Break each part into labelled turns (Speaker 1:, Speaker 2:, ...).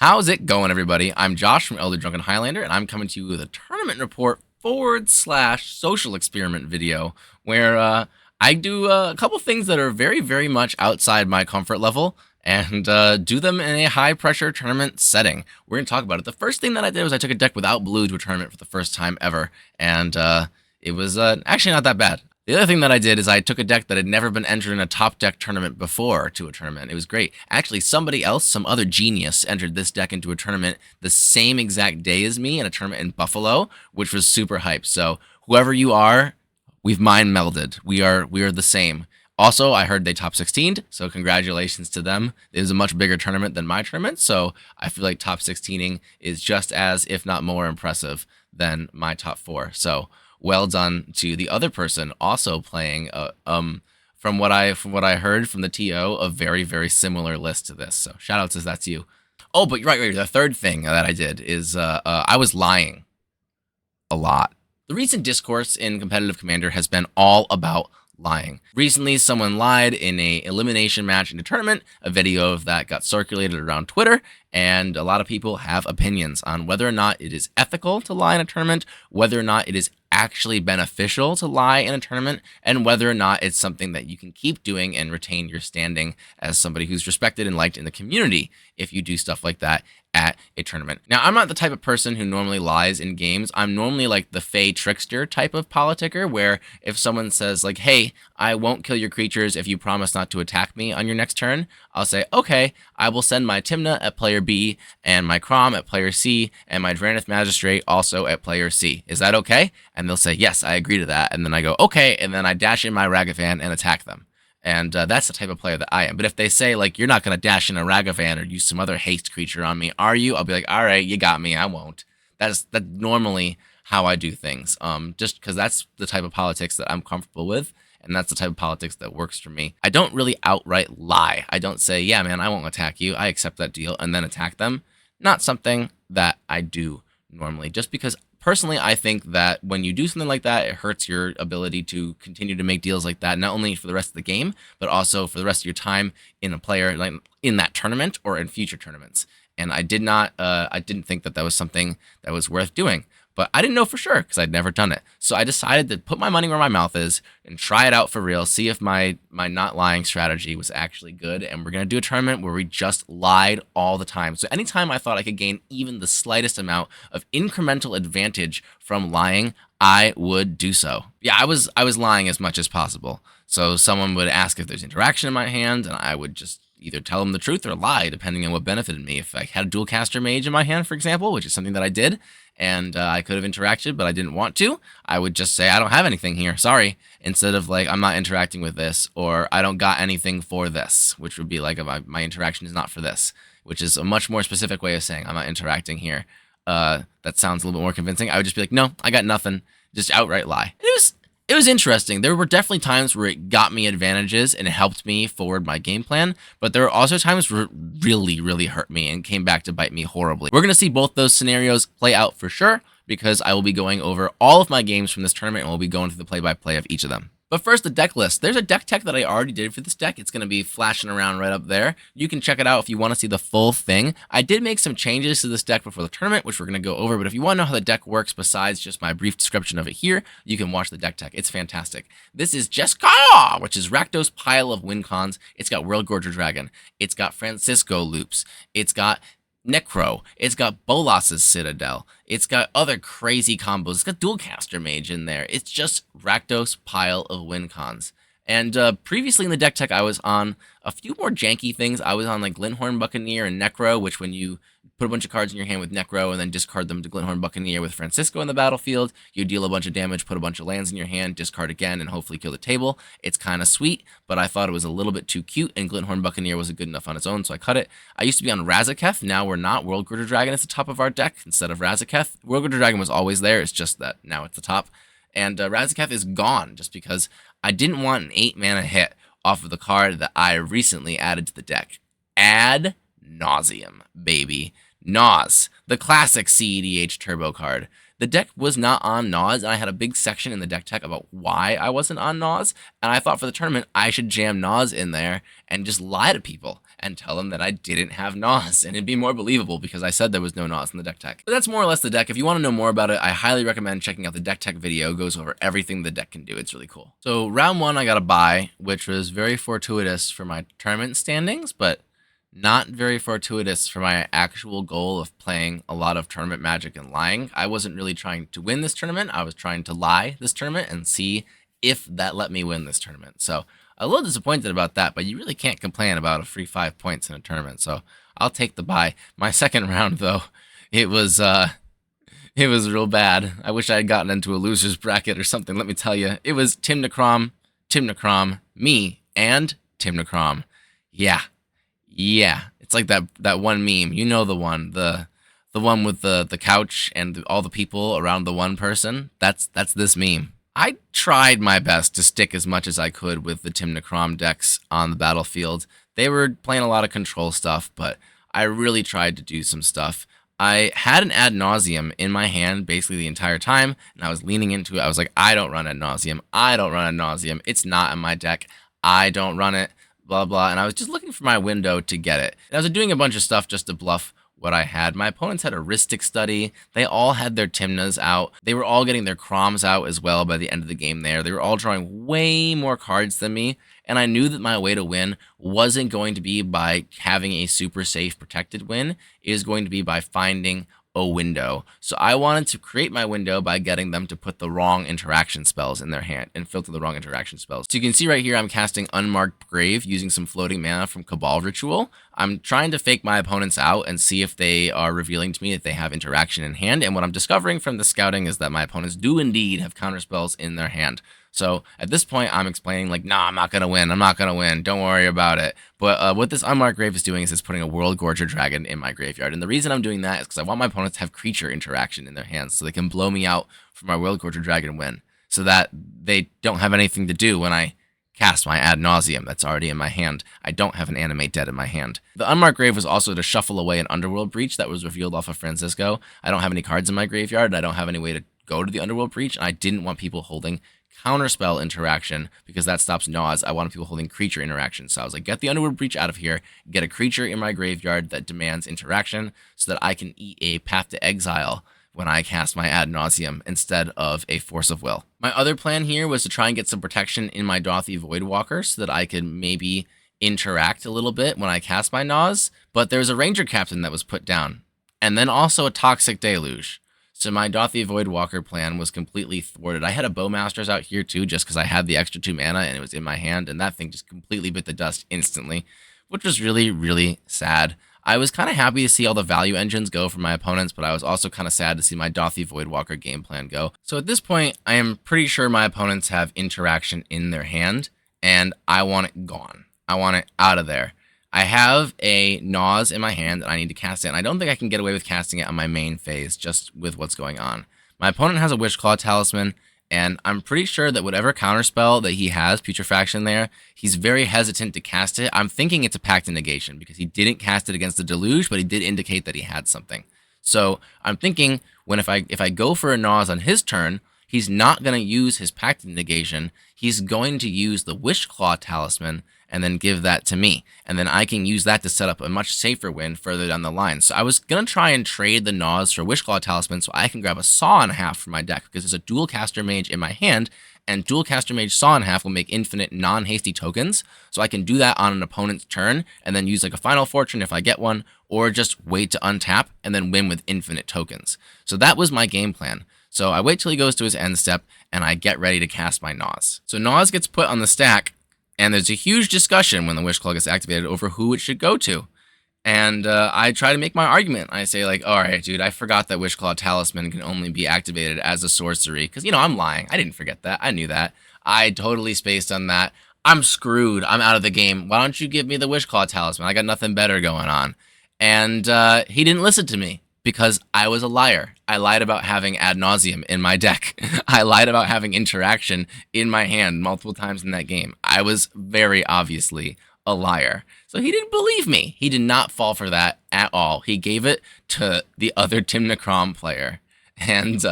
Speaker 1: How's it going, everybody? I'm Josh from Elder Drunken Highlander, and I'm coming to you with a tournament report / social experiment video where I do a couple things that are very much outside my comfort level and do them in a high pressure tournament setting. We're going to talk about it. The first thing that I did was I took a deck without blue to a tournament for the first time ever, and it was actually not that bad. The other thing that I did is I took a deck that had never been entered in a top deck tournament before to a tournament. It was great. Actually, somebody else, some other genius, entered this deck into a tournament the same exact day as me in a tournament in Buffalo, which was super hype. So whoever you are, we've mind melded. We are the same. Also, I heard they top 16'd, so congratulations to them. It was a much bigger tournament than my tournament, so I feel like top 16ing is just as, if not more, impressive than my top 4. So well done to the other person also playing from what I heard from the TO, a very similar list to this. So shout out to that's you. Oh, but right. The third thing that I did is I was lying a lot. The recent discourse in competitive Commander has been all about lying. Recently, someone lied in a elimination match in a tournament. A video of that got circulated around Twitter, and a lot of people have opinions on whether or not it is ethical to lie in a tournament, whether or not it is actually beneficial to lie in a tournament, and whether or not it's something that you can keep doing and retain your standing as somebody who's respected and liked in the community if you do stuff like that at a tournament. Now, I'm not the type of person who normally lies in games. I'm normally like the fey trickster type of politicker, where if someone says like, hey, I won't kill your creatures if you promise not to attack me on your next turn, I'll say, okay, I will send my Timna at player B and my Crom at player C and my Drannith Magistrate also at player C. Is that okay? And they'll say, yes, I agree to that. And then I go, okay, and then I dash in my Ragavan and attack them. And that's the type of player that I am. But if they say, like, you're not going to dash in a Ragavan or use some other haste creature on me, are you? I'll be like, all right, you got me. I won't. That's normally how I do things. Just because that's the type of politics that I'm comfortable with. And that's the type of politics that works for me. I don't really outright lie. I don't say, yeah, man, I won't attack you. I accept that deal and then attack them. Not something that I do normally. Just because personally, I think that when you do something like that, it hurts your ability to continue to make deals like that, not only for the rest of the game, but also for the rest of your time in a player, like in that tournament or in future tournaments. And I didn't think that that was something that was worth doing. But I didn't know for sure because I'd never done it. So I decided to put my money where my mouth is and try it out for real, see if my not lying strategy was actually good. And we're going to do a tournament where we just lied all the time. So anytime I thought I could gain even the slightest amount of incremental advantage from lying, I would do so. Yeah, I was lying as much as possible. So someone would ask if there's interaction in my hand, and I would just either tell them the truth or lie, depending on what benefited me. If I had a dual caster mage in my hand, for example, which is something that I did, and I could have interacted, but I didn't want to, I would just say, I don't have anything here, sorry, instead of like, I'm not interacting with this, or I don't got anything for this, which would be like, my interaction is not for this, which is a much more specific way of saying I'm not interacting here. That sounds a little bit more convincing. I would just be like, no, I got nothing, just outright lie. It was interesting. There were definitely times where it got me advantages and it helped me forward my game plan, but there were also times where it really hurt me and came back to bite me horribly. We're going to see both those scenarios play out for sure, because I will be going over all of my games from this tournament and we'll be going through the play-by-play of each of them. But first, the deck list. There's a deck tech that I already did for this deck. It's going to be flashing around right up there. You can check it out if you want to see the full thing. I did make some changes to this deck before the tournament, which we're going to go over. But if you want to know how the deck works besides just my brief description of it here, you can watch the deck tech. It's fantastic. This is Jeska, which is Rakdos Pile of Win Cons. It's got World Gorger Dragon. It's got Francisco Loops. It's got Necro. It's got Bolas's Citadel. It's got other crazy combos. It's got Dualcaster Mage in there. It's just Rakdos Pile of Win Cons. And previously in the deck tech, I was on a few more janky things. I was on like Glinthorn Buccaneer and Necro, which when you put a bunch of cards in your hand with Necro and then discard them to Glinthorn Buccaneer with Francisco in the battlefield, you deal a bunch of damage, put a bunch of lands in your hand, discard again, and hopefully kill the table. It's kind of sweet, but I thought it was a little bit too cute, and Glinthorn Buccaneer wasn't good enough on its own, so I cut it. I used to be on Razaketh. Now we're not. World Gorger Dragon is the top of our deck instead of Razaketh. World Gorger Dragon was always there. It's just that now it's the top. And Razaketh is gone just because I didn't want an 8-mana hit off of the card that I recently added to the deck. Ad nauseum, baby. Nos, the classic cEDH turbo card. the deck was not on Nas, and I had a big section in the deck tech about why I wasn't on Nas, and I thought for the tournament I should jam Nas in there and just lie to people and tell them that I didn't have Nas, and it'd be more believable because I said there was no Nas in the deck tech. But that's more or less the deck. If you want to know more about it, I highly recommend checking out the deck tech video. It goes over everything the deck can do. It's really cool. So round 1, I got a bye, which was very fortuitous for my tournament standings, but not very fortuitous for my actual goal of playing a lot of tournament Magic and lying. I wasn't really trying to win this tournament. I was trying to lie this tournament and see if that let me win this tournament. So a little disappointed about that, but you really can't complain about a free 5 points in a tournament. So I'll take the bye. My second round, though, it was real bad. I wish I had gotten into a loser's bracket or something. Let me tell you, it was Tim Necrom, me, and Tim Necrom. Yeah, it's like that one meme. You know the one, the one with the couch and all the people around the one person. That's this meme. I tried my best to stick as much as I could with the Tim Necrom decks on the battlefield. They were playing a lot of control stuff, but I really tried to do some stuff. I had an ad nauseum in my hand basically the entire time, and I was leaning into it. I was like, I don't run ad nauseum. It's not in my deck. I don't run it, blah, blah. And I was just looking for my window to get it. And I was doing a bunch of stuff just to bluff what I had. My opponents had a Ristic Study. They all had their Timnas out. They were all getting their Croms out as well by the end of the game there. They were all drawing way more cards than me, and I knew that my way to win wasn't going to be by having a super safe protected win. It was going to be by finding a window. So I wanted to create my window by getting them to put the wrong interaction spells in their hand and filter the wrong interaction spells. So you can see right here, I'm casting Unmarked Grave using some floating mana from Cabal Ritual. I'm trying to fake my opponents out and see if they are revealing to me that they have interaction in hand. And what I'm discovering from the scouting is that my opponents do indeed have counterspells in their hand. So at this point, I'm explaining like, nah, I'm not going to win. Don't worry about it. But what this Unmarked Grave is doing is it's putting a World Gorger Dragon in my graveyard. And the reason I'm doing that is because I want my opponents to have creature interaction in their hands so they can blow me out for my World Gorger Dragon win. So that they don't have anything to do when I cast my ad nauseum that's already in my hand. I don't have an Animate Dead in my hand. The Unmarked Grave was also to shuffle away an Underworld Breach that was revealed off of Francisco. I don't have any cards in my graveyard. I don't have any way to go to the Underworld Breach, and I didn't want people holding counterspell interaction because that stops Nas. I wanted people holding creature interaction. So I was like, get the Underworld Breach out of here, get a creature in my graveyard that demands interaction so that I can eat a Path to Exile when I cast my ad nauseum instead of a Force of Will. My other plan here was to try and get some protection in my Dauthi Voidwalker so that I could maybe interact a little bit when I cast my Nas, but there's a Ranger Captain that was put down, and then also a Toxic Deluge. So my Dauthi Voidwalker plan was completely thwarted. I had a Bowmasters out here too, just because I had the extra 2 mana and it was in my hand, and that thing just completely bit the dust instantly, which was really, really sad. I was kind of happy to see all the value engines go for my opponents, but I was also kind of sad to see my Dauthi Voidwalker game plan go. So at this point, I am pretty sure my opponents have interaction in their hand, and I want it gone. I want it out of there. I have a Nas in my hand, and I need to cast it, and I don't think I can get away with casting it on my main phase, just with what's going on. My opponent has a Wishclaw Talisman, and I'm pretty sure that whatever counterspell that he has, Putrefaction there, he's very hesitant to cast it. I'm thinking it's a Pact of Negation, because he didn't cast it against the Deluge, but he did indicate that he had something. So I'm thinking, if I go for a Nas on his turn, he's not going to use his Pact of Negation. He's going to use the Wishclaw Talisman and then give that to me. And then I can use that to set up a much safer win further down the line. So I was going to try and trade the Nas for Wishclaw Talisman so I can grab a Saw and a Half from my deck, because there's a Dual Caster Mage in my hand, and Dual Caster Mage Saw and a Half will make infinite non-hasty tokens. So I can do that on an opponent's turn and then use like a Final Fortune if I get one, or just wait to untap and then win with infinite tokens. So that was my game plan. So I wait till he goes to his end step and I get ready to cast my Nas. So Nas gets put on the stack, and there's a huge discussion when the Wishclaw gets activated over who it should go to. And I try to make my argument. I say like, all right, dude, I forgot that Wishclaw Talisman can only be activated as a sorcery. Because, I'm lying. I didn't forget that. I knew that. I totally spaced on that. I'm screwed. I'm out of the game. Why don't you give me the Wishclaw Talisman? I got nothing better going on. And he didn't listen to me, because I was a liar. I lied about having ad nauseum in my deck. I lied about having interaction in my hand multiple times in that game. I was very obviously a liar. So he didn't believe me. He did not fall for that at all. He gave it to the other Tim Necrom player. and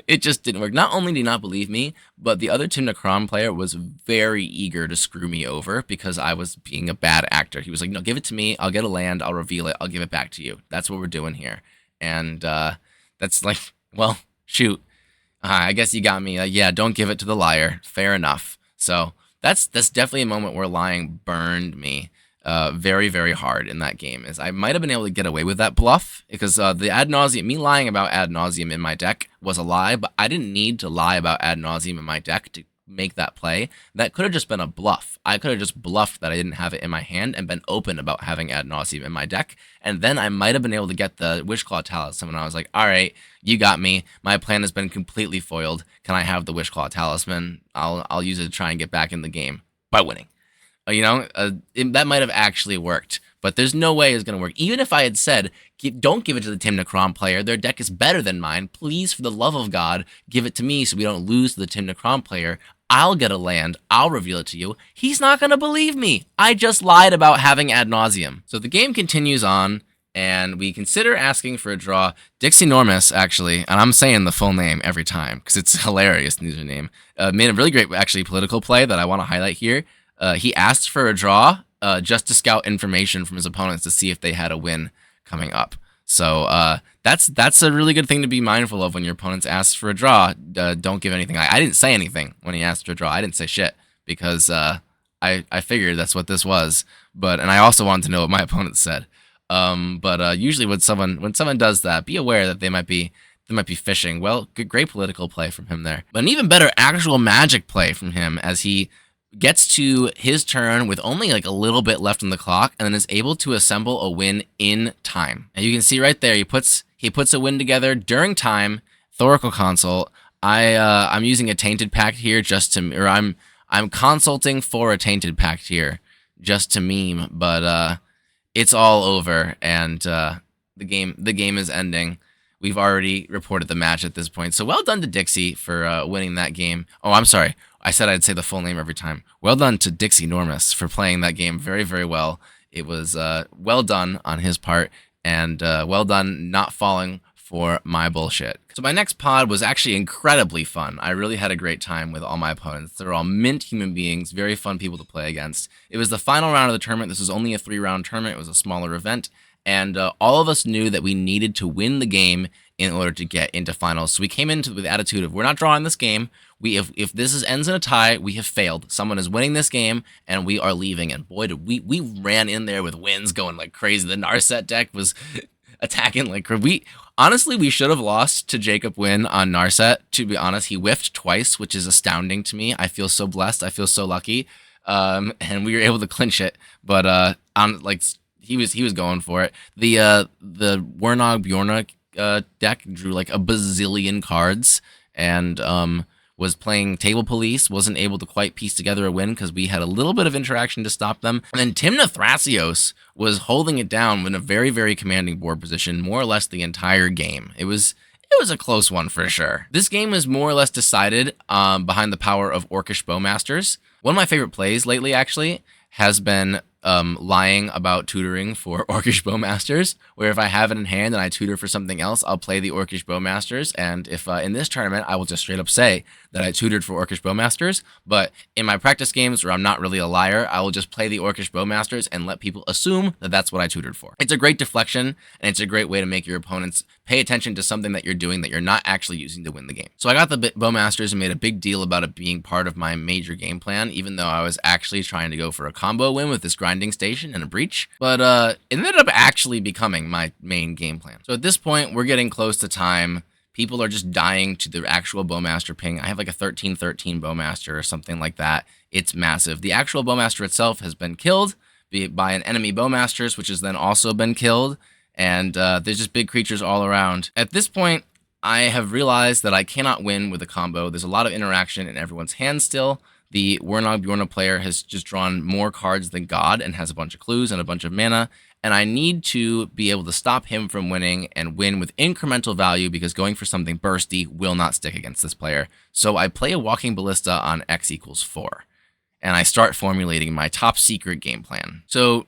Speaker 1: it just didn't work. Not only did he not believe me, but the other Tim Necron player was very eager to screw me over because I was being a bad actor. He was like, no, give it to me. I'll get a land. I'll reveal it. I'll give it back to you. That's what we're doing here. And that's like, well, shoot. I guess you got me. Yeah, don't give it to the liar. Fair enough. So that's definitely a moment where lying burned me very, very hard in that game. Is I might have been able to get away with that bluff because the ad nauseum, me lying about ad nauseum in my deck was a lie, but I didn't need to lie about ad nauseum in my deck to make that play. That could have just been a bluff. I could have just bluffed that I didn't have it in my hand and been open about having ad nauseum in my deck, and then I might have been able to get the Wishclaw Talisman. And I was like, all right, you got me. My plan has been completely foiled. Can I have the Wishclaw Talisman? I'll use it to try and get back in the game by winning. That might have actually worked, but there's no way it's going to work. Even if I had said, don't give it to the Tim Necron player, their deck is better than mine, please, for the love of God, give it to me so we don't lose to the Tim Necron player. I'll get a land, I'll reveal it to you. He's not going to believe me. I just lied about having ad nauseum. So the game continues on, and we consider asking for a draw. Dixie Normus, actually, and I'm saying the full name every time because it's hilarious, the username, made a really great, actually, political play that I want to highlight here. He asked for a draw just to scout information from his opponents to see if they had a win coming up. So that's a really good thing to be mindful of when your opponents ask for a draw. Don't give anything. I didn't say anything when he asked for a draw. I didn't say shit because I figured that's what this was. And I also wanted to know what my opponent said. Usually when someone does that, be aware that they might be fishing. Well, great political play from him there. But an even better actual magic play from him as he gets to his turn with only like a little bit left on the clock, and then is able to assemble a win in time. And you can see right there, he puts a win together during time. Thoracle Consult. I'm using a Tainted Pact here I'm consulting for a Tainted Pact here just to meme, but it's all over, and the game is ending. We've already reported the match at this point. So well done to Dixie for winning that game. Oh, I'm sorry. I said I'd say the full name every time. Well done to Dixie Normus for playing that game very, very well. It was well done on his part, and well done not falling for my bullshit. So my next pod was actually incredibly fun. I really had a great time with all my opponents. They're all mint human beings, very fun people to play against. It was the final round of the tournament. This was only a 3-round tournament. It was a smaller event. And all of us knew that we needed to win the game in order to get into finals. So we came into with the attitude of, we're not drawing this game. If this ends in a tie, we have failed. Someone is winning this game, and we are leaving. And boy, did we ran in there with wins going like crazy. The Narset deck was attacking like crazy. Honestly, we should have lost to Jacob Wynn on Narset. To be honest, he whiffed twice, which is astounding to me. I feel so blessed. I feel so lucky. And we were able to clinch it. But he was going for it. The Wernog Bjorna deck drew like a bazillion cards and was playing Table Police, wasn't able to quite piece together a win because we had a little bit of interaction to stop them. And then Timna Thrasios was holding it down in a very, very commanding board position, more or less the entire game. It was a close one for sure. This game was more or less decided behind the power of Orcish Bowmasters. One of my favorite plays lately, actually, has been lying about tutoring for Orcish Bowmasters, where if I have it in hand and I tutor for something else, I'll play the Orcish Bowmasters. And if in this tournament, I will just straight up say that I tutored for Orcish Bowmasters. But in my practice games where I'm not really a liar, I will just play the Orcish Bowmasters and let people assume that that's what I tutored for. It's a great deflection, and it's a great way to make your opponents pay attention to something that you're doing that you're not actually using to win the game. So I got the Bowmasters and made a big deal about it being part of my major game plan, even though I was actually trying to go for a combo win with this grinding station and a breach. But it ended up actually becoming my main game plan. So at this point, we're getting close to time. People are just dying to the actual Bowmaster ping. I have like a 13-13 Bowmaster or something like that. It's massive. The actual Bowmaster itself has been killed by an enemy Bowmasters, which has then also been killed. And there's just big creatures all around. At this point, I have realized that I cannot win with a combo. There's a lot of interaction in everyone's hands still. The Wernog Bjorna player has just drawn more cards than God and has a bunch of clues and a bunch of mana. And I need to be able to stop him from winning and win with incremental value because going for something bursty will not stick against this player. So I play a Walking Ballista on X=4. And I start formulating my top secret game plan. So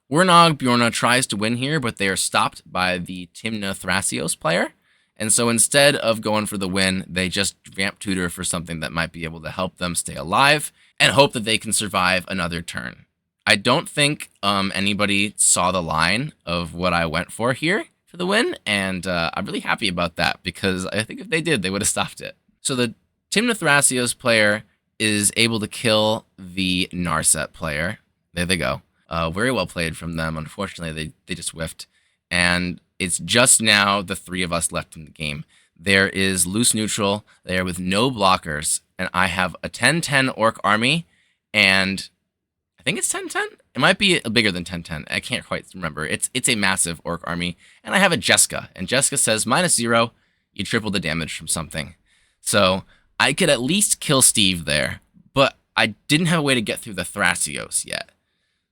Speaker 1: Wernog Bjorna tries to win here, but they are stopped by the Timna Thrasios player. And so instead of going for the win, they just vamp tutor for something that might be able to help them stay alive and hope that they can survive another turn. I don't think anybody saw the line of what I went for here for the win, and I'm really happy about that because I think if they did, they would have stopped it. So the Tymna Thrasios player is able to kill the Narset player. There they go. Very well played from them. Unfortunately, they just whiffed. And it's just now the three of us left in the game. There is loose neutral there with no blockers. And I have a 10-10 orc army. And I think it's 10-10. It might be bigger than 10-10. I can't quite remember. It's a massive orc army. And I have a Jeska. And Jeska says -0, you triple the damage from something. So I could at least kill Steve there. But I didn't have a way to get through the Thrasios yet.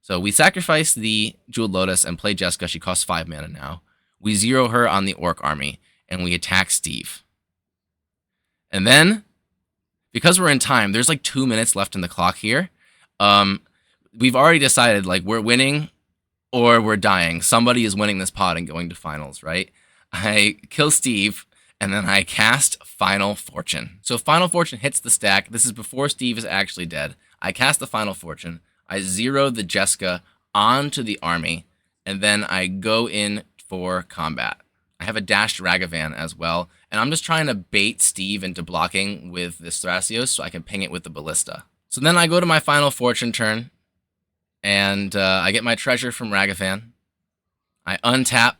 Speaker 1: So we sacrifice the Jeweled Lotus and play Jeska. She costs 5 mana now. We 0 her on the Orc army, and we attack Steve. And then, because we're in time, there's like 2 minutes left in the clock here. We've already decided, like, we're winning or we're dying. Somebody is winning this pot and going to finals, right? I kill Steve, and then I cast Final Fortune. So Final Fortune hits the stack. This is before Steve is actually dead. I cast the Final Fortune. I 0 the Jeska onto the army, and then I go in for combat. I have a dashed Ragavan as well, and I'm just trying to bait Steve into blocking with this Thrasios so I can ping it with the Ballista. So then I go to my Final Fortune turn, and I get my treasure from Ragavan. I untap.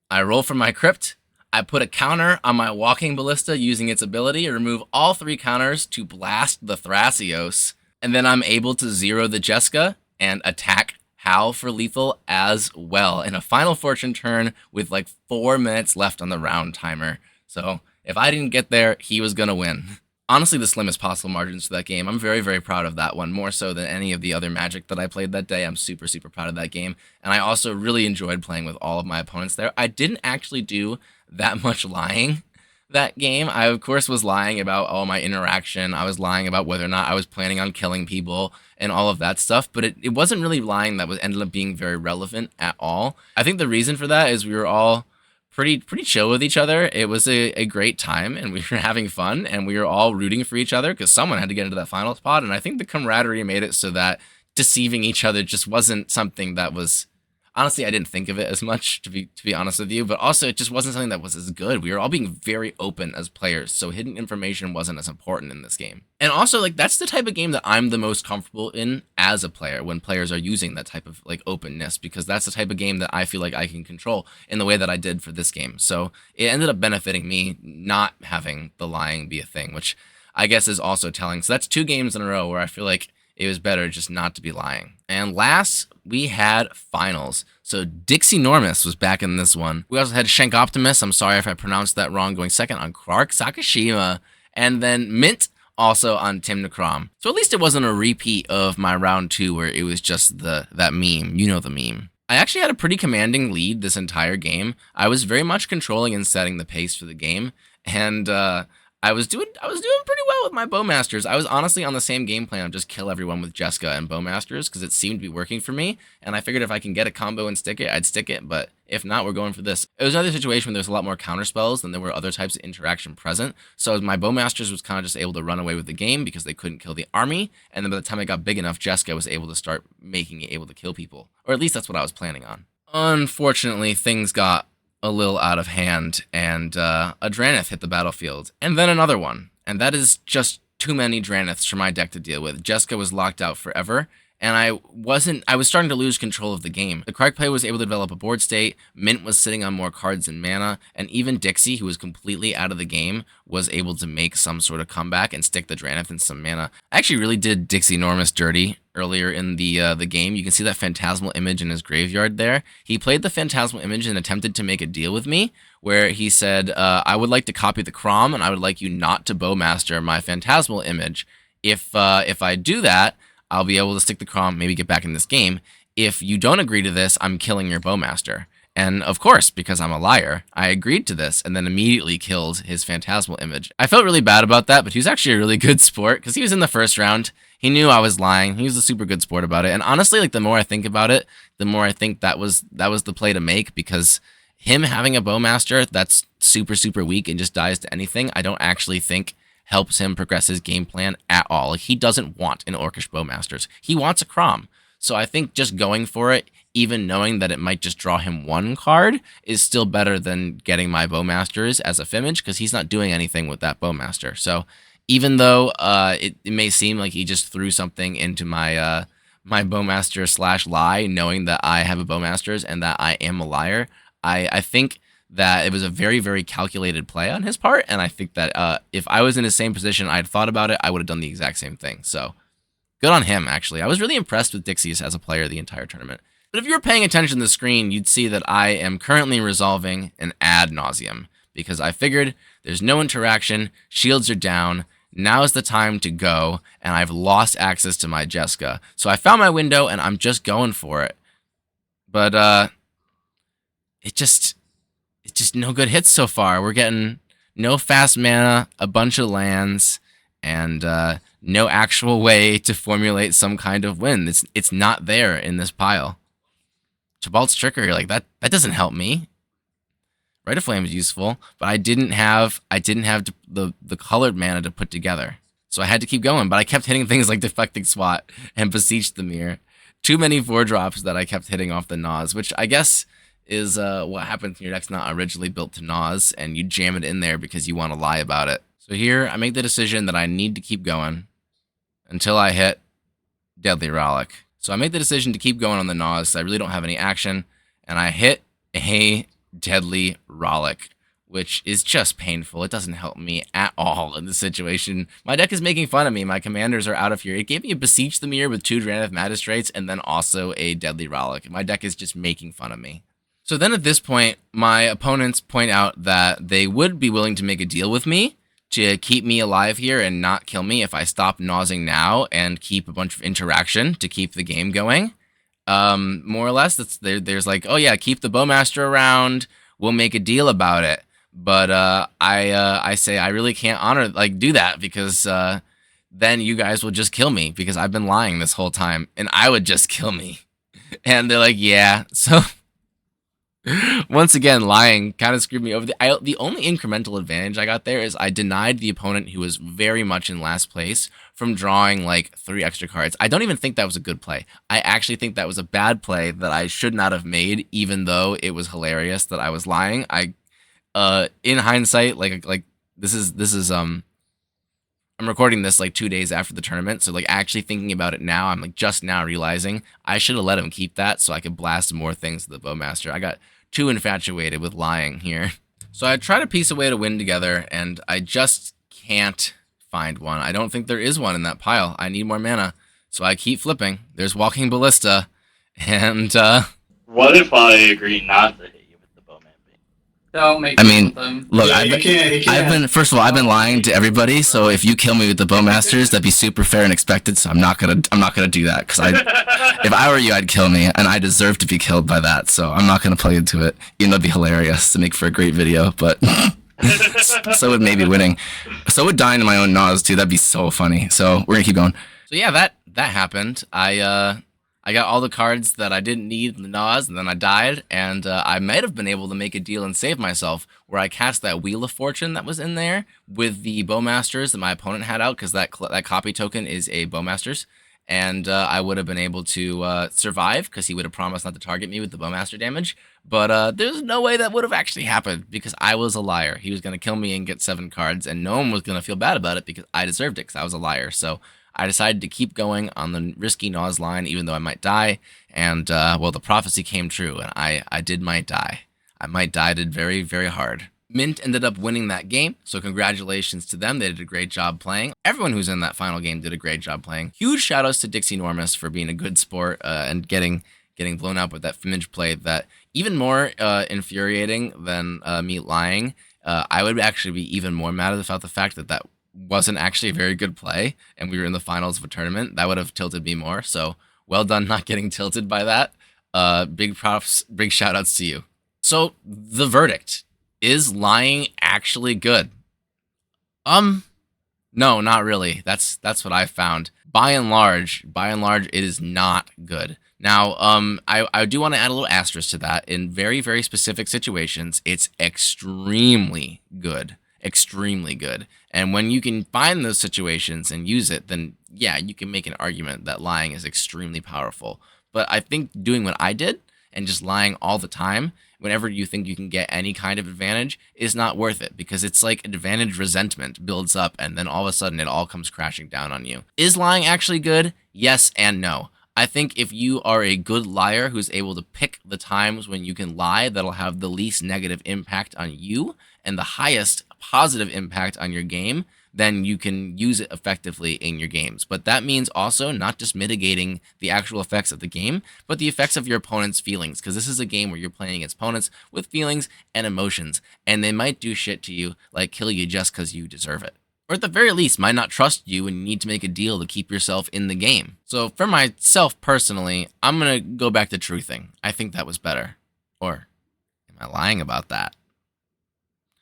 Speaker 1: I roll for my Crypt. I put a counter on my Walking Ballista using its ability to remove all 3 counters to blast the Thrasios. And then I'm able to 0 the Jeska and attack Hal for lethal as well in a Final Fortune turn with like 4 minutes left on the round timer. So if I didn't get there, he was going to win. Honestly, the slimmest possible margins for that game. I'm very, very proud of that one, more so than any of the other Magic that I played that day. I'm super, super proud of that game. And I also really enjoyed playing with all of my opponents there. I didn't actually do that much lying that game. I, of course, was lying about all my interaction. I was lying about whether or not I was planning on killing people and all of that stuff, but it wasn't really lying that ended up being very relevant at all. I think the reason for that is we were all pretty chill with each other. It was a great time, and we were having fun, and we were all rooting for each other because someone had to get into that final spot, and I think the camaraderie made it so that deceiving each other just wasn't something that was... Honestly, I didn't think of it as much, to be honest with you, but also it just wasn't something that was as good. We were all being very open as players, so hidden information wasn't as important in this game. And also, like, that's the type of game that I'm the most comfortable in as a player, when players are using that type of, like, openness, because that's the type of game that I feel like I can control in the way that I did for this game. So it ended up benefiting me not having the lying be a thing, which I guess is also telling. So that's 2 games in a row where I feel like it was better just not to be lying. And last, we had finals. So Dixie Normus was back in this one. We also had Shank Optimus. I'm sorry if I pronounced that wrong, going second on Clark Sakashima. And then Mint also on Tim Necrom. So at least it wasn't a repeat of my round 2 where it was just that meme. You know the meme. I actually had a pretty commanding lead this entire game. I was very much controlling and setting the pace for the game. And I was doing pretty well with my Bowmasters. I was honestly on the same game plan of just kill everyone with Jeska and Bowmasters because it seemed to be working for me. And I figured if I can get a combo and stick it, I'd stick it. But if not, we're going for this. It was another situation where there was a lot more counter spells than there were other types of interaction present. So my Bowmasters was kind of just able to run away with the game because they couldn't kill the army. And then by the time I got big enough, Jeska was able to start making it able to kill people. Or at least that's what I was planning on. Unfortunately, things got a little out of hand, and a Dranith hit the battlefield, and then another one, and that is just too many Draniths for my deck to deal with. Jeska was locked out forever, and I was starting to lose control of the game. The correct player was able to develop a board state, Mint was sitting on more cards and mana, and even Dixie, who was completely out of the game, was able to make some sort of comeback and stick the Dranith in some mana. I actually really did Dixie Normus dirty earlier in the game. You can see that phantasmal image in his graveyard there. He played the phantasmal image and attempted to make a deal with me, where he said, I would like to copy the Crom, and I would like you not to Bowmaster my phantasmal image. If I do that, I'll be able to stick the Crom, maybe get back in this game. If you don't agree to this, I'm killing your Bowmaster. And of course, because I'm a liar, I agreed to this and then immediately killed his phantasmal image. I felt really bad about that, but he was actually a really good sport because he was in the first round. He knew I was lying. He was a super good sport about it. And honestly, like, the more I think about it, the more I think that was the play to make, because him having a bowmaster that's super, super weak and just dies to anything, I don't actually think helps him progress his game plan at all. Like, he doesn't want an Orcish bowmasters. He wants a Crom. So I think just going for it, even knowing that it might just draw him one card, is still better than getting my bowmasters as a Fimmage, because he's not doing anything with that bowmaster. So even though it may seem like he just threw something into my my bowmaster / lie, knowing that I have a bowmasters and that I am a liar, I think that it was a very, very calculated play on his part, and I think that if I was in his same position, I'd thought about it, I would have done the exact same thing. So good on him, actually. I was really impressed with Dixies as a player the entire tournament. But if you were paying attention to the screen, you'd see that I am currently resolving an ad nauseum, because I figured there's no interaction, shields are down, now's the time to go, and I've lost access to my Jeska. So I found my window, and I'm just going for it. But it's just no good hits so far. We're getting no fast mana, a bunch of lands, and no actual way to formulate some kind of win. It's not there in this pile. Chabalt's Trickery, like that doesn't help me. Rite of Flame is useful, but I didn't have the colored mana to put together. So I had to keep going, but I kept hitting things like Deflecting Swat and Beseech the Mirror. Too many 4-drops that I kept hitting off the Nas, which I guess is what happens when your deck's not originally built to Nas, and you jam it in there because you want to lie about it. So here, I make the decision that I need to keep going until I hit Deadly Rollick. So I make the decision to keep going on the Nas, because I really don't have any action, and I hit a Deadly Rollick, which is just painful. It doesn't help me at all in this situation. My deck is making fun of me. My commanders are out of here. It gave me a Beseech the Mirror with 2 Draneth Magistrates, and then also a Deadly Rollick. My deck is just making fun of me. So then at this point, my opponents point out that they would be willing to make a deal with me to keep me alive here and not kill me if I stop nosing now and keep a bunch of interaction to keep the game going. More or less, there's like, oh yeah, keep the bowmaster around, we'll make a deal about it. But I say I really can't do that, because then you guys will just kill me, because I've been lying this whole time, and I would just kill me. And they're like, yeah. So once again, lying kind of screwed me over. The only incremental advantage I got there is I denied the opponent, who was very much in last place, from drawing like 3 extra cards. I don't even think that was a good play. I actually think that was a bad play that I should not have made, even though it was hilarious that I was lying. In hindsight, this is I'm recording this like 2 days after the tournament, so like actually thinking about it now, I'm like just now realizing I should have let him keep that so I could blast more things to the bowmaster. I got too infatuated with lying here. So I try to piece a way to win together, and I just can't find one. I don't think there is one in that pile. I need more mana, so I keep flipping. There's Walking Ballista, and
Speaker 2: what if I agree not to hit you with the bowman bait?
Speaker 3: Don't make them.
Speaker 1: Look,
Speaker 4: Yeah, you can't.
Speaker 1: I've been, first of all, I've been lying to everybody. So if you kill me with the bowmasters, that'd be super fair and expected. So I'm not gonna do that, because if I were you, I'd kill me, and I deserve to be killed by that. So I'm not gonna play into it. Even though it'd be hilarious to make for a great video, but so would maybe winning. So would dying to my own Nas too. That'd be so funny. So we're gonna keep going. So yeah, that happened. I got all the cards that I didn't need in the Nas, and then I died, and I might have been able to make a deal and save myself, where I cast that Wheel of Fortune that was in there with the Bowmasters that my opponent had out, because that copy token is a Bowmasters, and I would have been able to survive, because he would have promised not to target me with the Bowmaster damage, but there's no way that would have actually happened, because I was a liar. He was going to kill me and get 7 cards, and no one was going to feel bad about it, because I deserved it, because I was a liar. So I decided to keep going on the risky Nas line, even though I might die, and, well, the prophecy came true, and I might die. I might die, did very, very hard. Mint ended up winning that game, so congratulations to them. They did a great job playing. Everyone who's in that final game did a great job playing. Huge shoutouts to Dixie Normus for being a good sport and getting blown up with that Fimmage play that, even more infuriating than me lying, I would actually be even more mad about the fact that wasn't actually a very good play, and we were in the finals of a tournament. That would have tilted me more, so well done not getting tilted by that. Big props, big shout outs to you. So the verdict, is lying actually good? No, not really. That's what I found. By and large, it is not good. Now, I do want to add a little asterisk to that. In very, very specific situations, it's extremely good. Extremely good. And when you can find those situations and use it, then yeah, you can make an argument that lying is extremely powerful. But I think doing what I did and just lying all the time, whenever you think you can get any kind of advantage, is not worth it, because it's like advantage resentment builds up and then all of a sudden it all comes crashing down on you. Is lying actually good? Yes and no. I think if you are a good liar who's able to pick the times when you can lie that'll have the least negative impact on you and the highest positive impact on your game, then you can use it effectively in your games. But that means also not just mitigating the actual effects of the game, but the effects of your opponent's feelings, because this is a game where you're playing against opponents with feelings and emotions, and they might do shit to you like kill you just because you deserve it. Or at the very least, might not trust you and you need to make a deal to keep yourself in the game. So for myself personally, I'm going to go back to truthing. I think that was better. Or am I lying about that?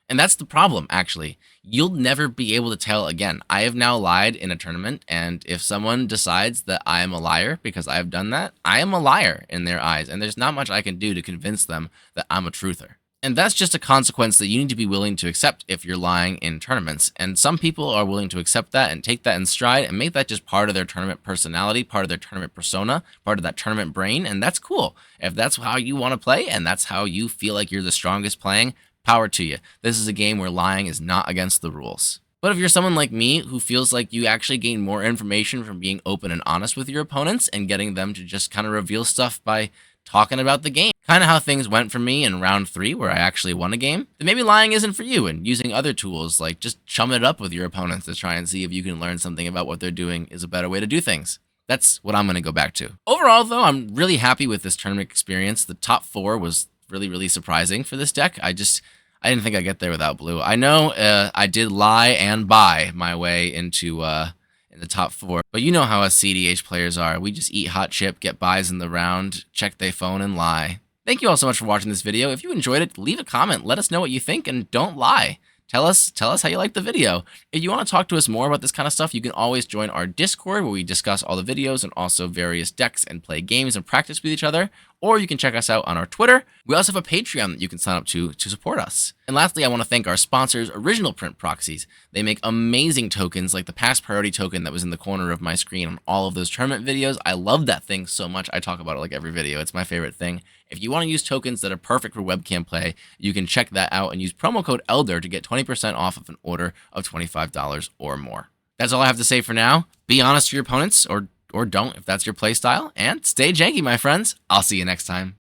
Speaker 1: And that's the problem, actually. You'll never be able to tell again. I have now lied in a tournament, and if someone decides that I am a liar because I have done that, I am a liar in their eyes, and there's not much I can do to convince them that I'm a truther. And that's just a consequence that you need to be willing to accept if you're lying in tournaments. And some people are willing to accept that and take that in stride and make that just part of their tournament personality, part of their tournament persona, part of that tournament brain, and that's cool. If that's how you want to play and that's how you feel like you're the strongest playing, power to you. This is a game where lying is not against the rules. But if you're someone like me who feels like you actually gain more information from being open and honest with your opponents and getting them to just kind of reveal stuff by talking about the game, kind of how things went for me in round 3 where I actually won a game, then maybe lying isn't for you, and using other tools like just chumming it up with your opponents to try and see if you can learn something about what they're doing is a better way to do things. That's what I'm going to go back to. Overall, though, I'm really happy with this tournament experience. The top 4 was really, really surprising for this deck. I didn't think I'd get there without blue. I know I did lie and buy my way into in the top 4, but you know how us cEDH players are. We just eat hot chip, get buys in the round, check their phone, and lie. Thank you all so much for watching this video. If you enjoyed it, leave a comment. Let us know what you think, and don't lie. Tell us how you like the video. If you want to talk to us more about this kind of stuff, you can always join our Discord, where we discuss all the videos and also various decks and play games and practice with each other. Or you can check us out on our Twitter. We also have a Patreon that you can sign up to support us. And lastly, I want to thank our sponsors, Original Print Proxies. They make amazing tokens like the Past Priority token that was in the corner of my screen on all of those tournament videos. I love that thing so much. I talk about it like every video. It's my favorite thing. If you want to use tokens that are perfect for webcam play, you can check that out and use promo code ELDER to get 20% off of an order of $25 or more. That's all I have to say for now. Be honest to your opponents, or don't if that's your playstyle, and stay janky, my friends. I'll see you next time.